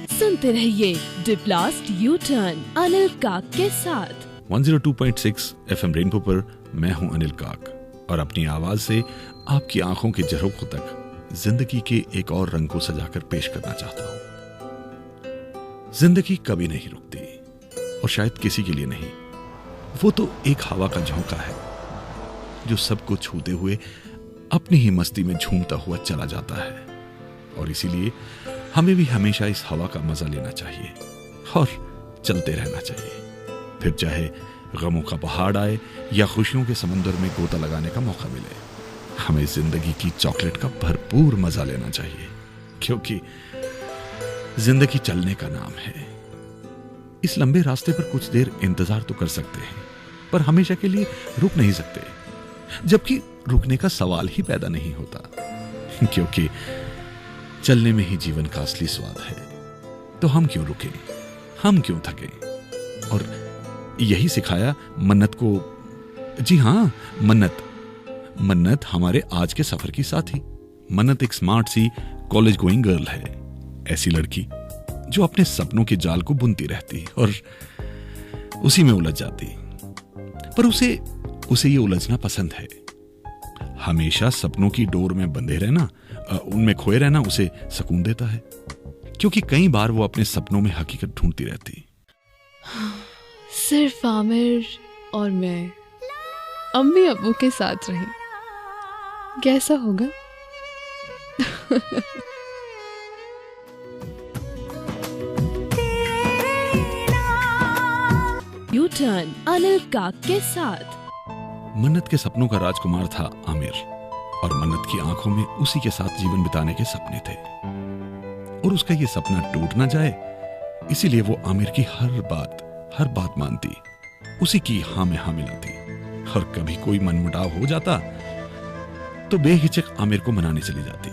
सुनते रहिए डिप्लास्ट U turn Anil काक के साथ 102.6 FM रेनबो पर मैं हूं अनिल काक और अपनी आवाज से आपकी आंखों के झरोखों तक जिंदगी के एक और रंग को सजाकर पेश करना चाहता हूं। जिंदगी कभी नहीं रुकती और शायद किसी के लिए नहीं। वो तो एक हवा का झोंका है जो सबको छूते हुए अपनी ही मस्ती में झूमता हुआ चला जाता है, और इसीलिए हमें भी हमेशा इस हवा का मजा लेना चाहिए और चलते रहना चाहिए। फिर चाहे गमों का पहाड़ आए या खुशियों के समंदर में गोता लगाने का मौका मिले, हमें जिंदगी की चॉकलेट का भरपूर मजा लेना चाहिए, क्योंकि जिंदगी चलने का नाम है। इस लंबे रास्ते पर कुछ देर इंतजार तो कर सकते हैं, पर हमेशा के लिए रुक नहीं सकते, जबकि रुकने का सवाल ही पैदा नहीं होता, क्योंकि चलने में ही जीवन का असली स्वाद है। तो हम क्यों रुके, हम क्यों थके? और यही सिखाया मन्नत को। जी हाँ, मन्नत हमारे आज के सफर की साथी। मन्नत एक स्मार्ट सी कॉलेज गोइंग गर्ल है, ऐसी लड़की जो अपने सपनों के जाल को बुनती रहती और उसी में उलझ जाती, पर उसे ये उलझना पसंद है। हमेशा सपनों की डोर में बंधे रहना, उनमें खोए रहना उसे सुकून देता है, क्योंकि कई बार वो अपने सपनों में हकीकत ढूंढती रहती। सिर्फ आमिर और मैं अम्मी अब्बू के साथ रहे, कैसा होगा? यू टर्न अनिल काक के साथ। मन्नत के सपनों का राजकुमार था आमिर, और मन्नत की आंखों में उसी के साथ जीवन बिताने के सपने थे, और उसका ये सपना टूट ना जाए इसीलिए वो आमिर की हर बात मानती, उसी की हाँ में हाँ मिलाती, और कभी कोई मनमुटाव हो जाता तो बेहिचक आमिर को मनाने चली जाती।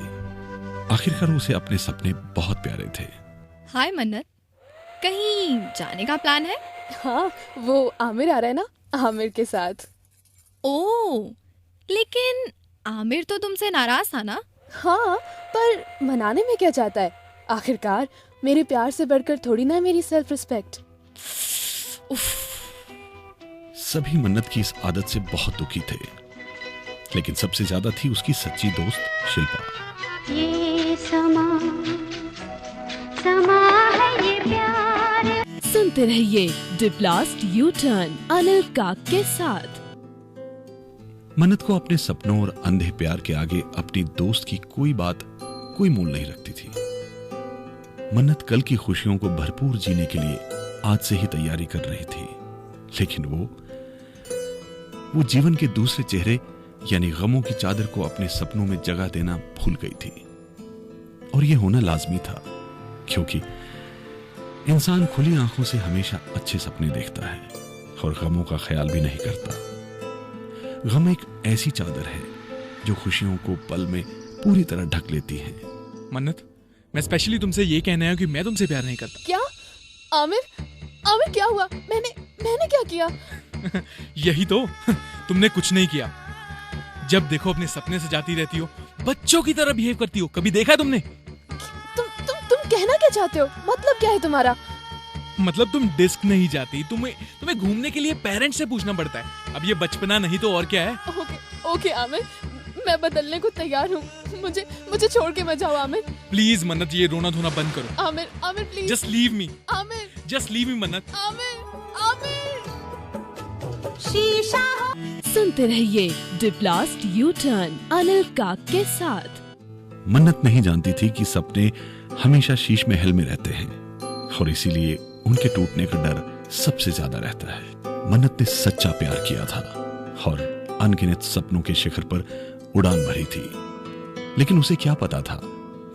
आखिरकार उसे अपने सपने बहुत प्यारे थे। हाय मन्नत, कहीं जाने का प्लान है? हाँ, वो आमिर आ रहा है ना, आमिर के साथ। ओह, लेकिन आमिर तो तुमसे नाराज था ना? हाँ, पर मनाने में क्या जाता है? आखिरकार मेरे प्यार से बढ़कर थोड़ी ना मेरी सेल्फ रिस्पेक्ट। सभी मन्नत की इस आदत से बहुत दुखी थे, लेकिन सबसे ज्यादा थी उसकी सच्ची दोस्त शिल्पा। ये समा है ये प्यार। सुनते रहिए डिप्लास्ट यू टर्न अनिल काक के साथ। मन्नत को अपने सपनों और अंधे प्यार के आगे अपनी दोस्त की कोई बात कोई मोल नहीं रखती थी। मन्नत कल की खुशियों को भरपूर जीने के लिए आज से ही तैयारी कर रही थी, लेकिन वो जीवन के दूसरे चेहरे यानी गमों की चादर को अपने सपनों में जगह देना भूल गई थी। और यह होना लाजमी था, क्योंकि इंसान खुली आंखों से हमेशा अच्छे सपने देखता है और गमों का ख्याल भी नहीं करता। गम एक ऐसी चादर है जो खुशियों को पल में पूरी तरह ढक लेती है। मन्नत, मैं स्पेशली तुमसे ये कहना है कि मैं तुमसे प्यार नहीं करता। क्या? आमिर क्या हुआ? मैंने क्या किया? यही तो, तुमने कुछ नहीं किया। जब देखो अपने सपने सजाती रहती हो, बच्चों की तरह बिहेव करती हो। कभी देखा है तुमने? तुम कहना क्या चाहते हो? मतलब क्या है तुम्हारा? मतलब तुम डिस्क नहीं जाती, तुम्हें घूमने के लिए पेरेंट्स से पूछना पड़ता है। अब ये बचपना नहीं तो और क्या है? ओके आमिर, मैं बदलने को तैयार हूँ। मुझे छोड़ के मत जाओ आमिर। प्लीज मन्नत, ये रोना धोना बंद करो। Aamir please, just leave me. Aamir, just leave me मन्नत। आमिर। शीशा सुनते रहिए डिप्लास्ट यू टर्न अनिल काक के साथ। मन्नत नहीं जानती थी कि सपने हमेशा शीश महल में रहते हैं, और इसीलिए उनके टूटने का डर सबसे ज्यादा रहता है। मन्नत ने सच्चा प्यार किया था और अनगिनत सपनों के शिखर पर उड़ान भरी थी, लेकिन उसे क्या पता था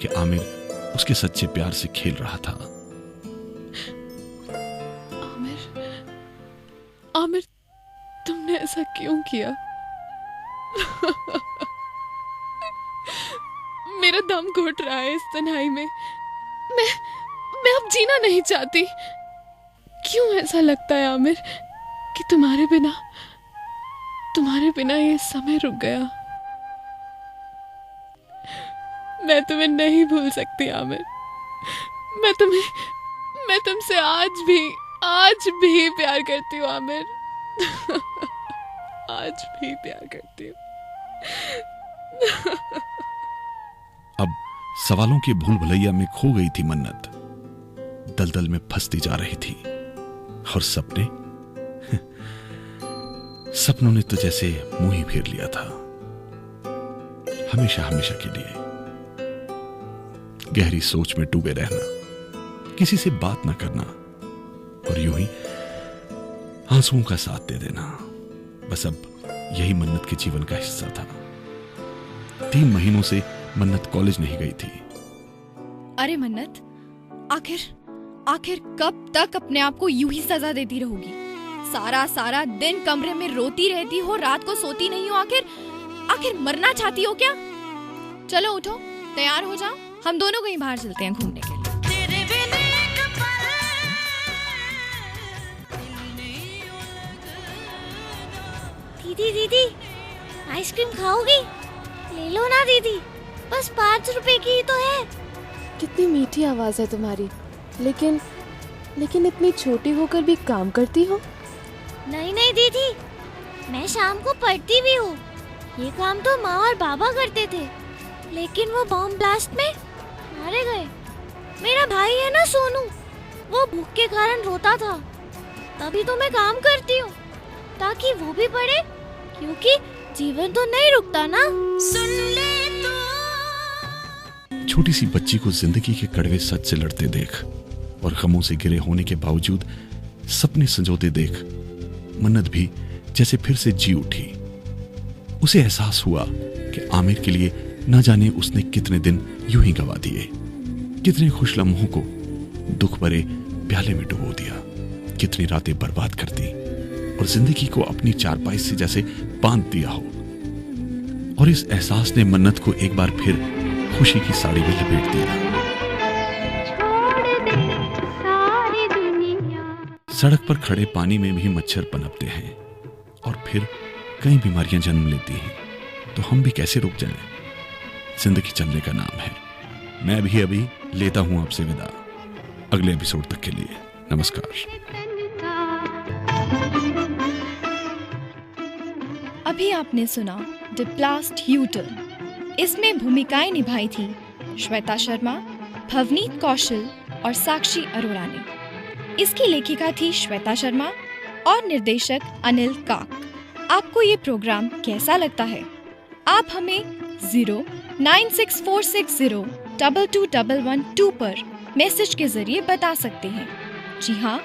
कि आमिर उसके सच्चे प्यार से खेल रहा था। आमिर, तुमने ऐसा क्यों किया? मेरा दम घुट रहा है इस तन्हाई में। मैं अब जीना नहीं चाहती। क्यों ऐसा लगता है आमिर कि तुम्हारे बिना ये समय रुक गया? मैं तुम्हें नहीं भूल सकती आमिर। मैं तुमसे आज भी प्यार करती हूँ आमिर। आज भी प्यार करती हूँ। अब सवालों की भूल भुलैया में खो गई थी मन्नत, दलदल में फंसती जा रही थी। और सपनों ने तो जैसे मुंह ही फेर लिया था, हमेशा हमेशा के लिए। गहरी सोच में डूबे रहना, किसी से बात ना करना और यूं ही आंसुओं का साथ दे देना, बस अब यही मन्नत के जीवन का हिस्सा था। 3 महीनों से मन्नत कॉलेज नहीं गई थी। अरे मन्नत, आखिर कब तक अपने आप को यूं ही सजा देती रहोगी? सारा दिन कमरे में रोती रहती हो, रात को सोती नहीं हो। आखिर मरना चाहती हो क्या? चलो उठो, तैयार हो जाओ, हम दोनों कहीं बाहर चलते हैं घूमने के लिए। दीदी आइसक्रीम खाओगी? ले लो ना दीदी, बस 5 रुपए की ही तो है। कितनी मीठी आवाज है तुम्हारी, लेकिन इतनी छोटी होकर भी काम करती हो। नहीं दीदी, मैं शाम को पढ़ती भी हूँ। ये काम तो माँ और बाबा करते थे, लेकिन वो बॉम्ब ब्लास्ट में मारे गए। मेरा भाई है ना सोनू, वो भूख के कारण रोता था, तभी तो मैं काम करती हूँ, ताकि वो भी पढ़े, क्योंकि जीवन तो नहीं रुकता ना। सुन ले तू। छोटी सी बच्ची को जिंदगी के कड़वे सच से लड़ते देख और गमों से घिरे होने के बावजूद सपने संजोते देख मन्नत भी जैसे फिर से जी उठी। उसे एहसास हुआ कि आमिर के लिए न जाने उसने कितने दिन यूं ही गवा दिए, कितने खुश लम्हों को दुख भरे प्याले में डुबो दिया, कितनी रातें बर्बाद कर दी और जिंदगी को अपनी चारपाई से जैसे बांध दिया हो। और इस एहसास ने मन्नत को एक बार फिर खुशी की साड़ी में लपेट दिया। सड़क पर खड़े पानी में भी मच्छर पनपते हैं और फिर कई बीमारियां जन्म लेती हैं, तो हम भी कैसे रुक जाएं? जिंदगी चलने का नाम है। मैं भी अभी लेता हूं आपसे विदा, अगले एपिसोड तक के लिए नमस्कार। अभी आपने सुना द ब्लास्ट यू-टर्न। इसमें भूमिकाएं निभाई थी श्वेता शर्मा, भवनीत कौशल और साक्षी अरोड़ा ने। इसकी लेखिका थी श्वेता शर्मा और निर्देशक अनिल काक। आपको ये प्रोग्राम कैसा लगता है? आप हमें 09646022112 पर मैसेज के जरिए बता सकते हैं। जी हाँ,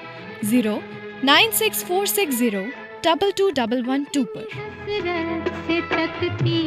09646022112 पर। से तकती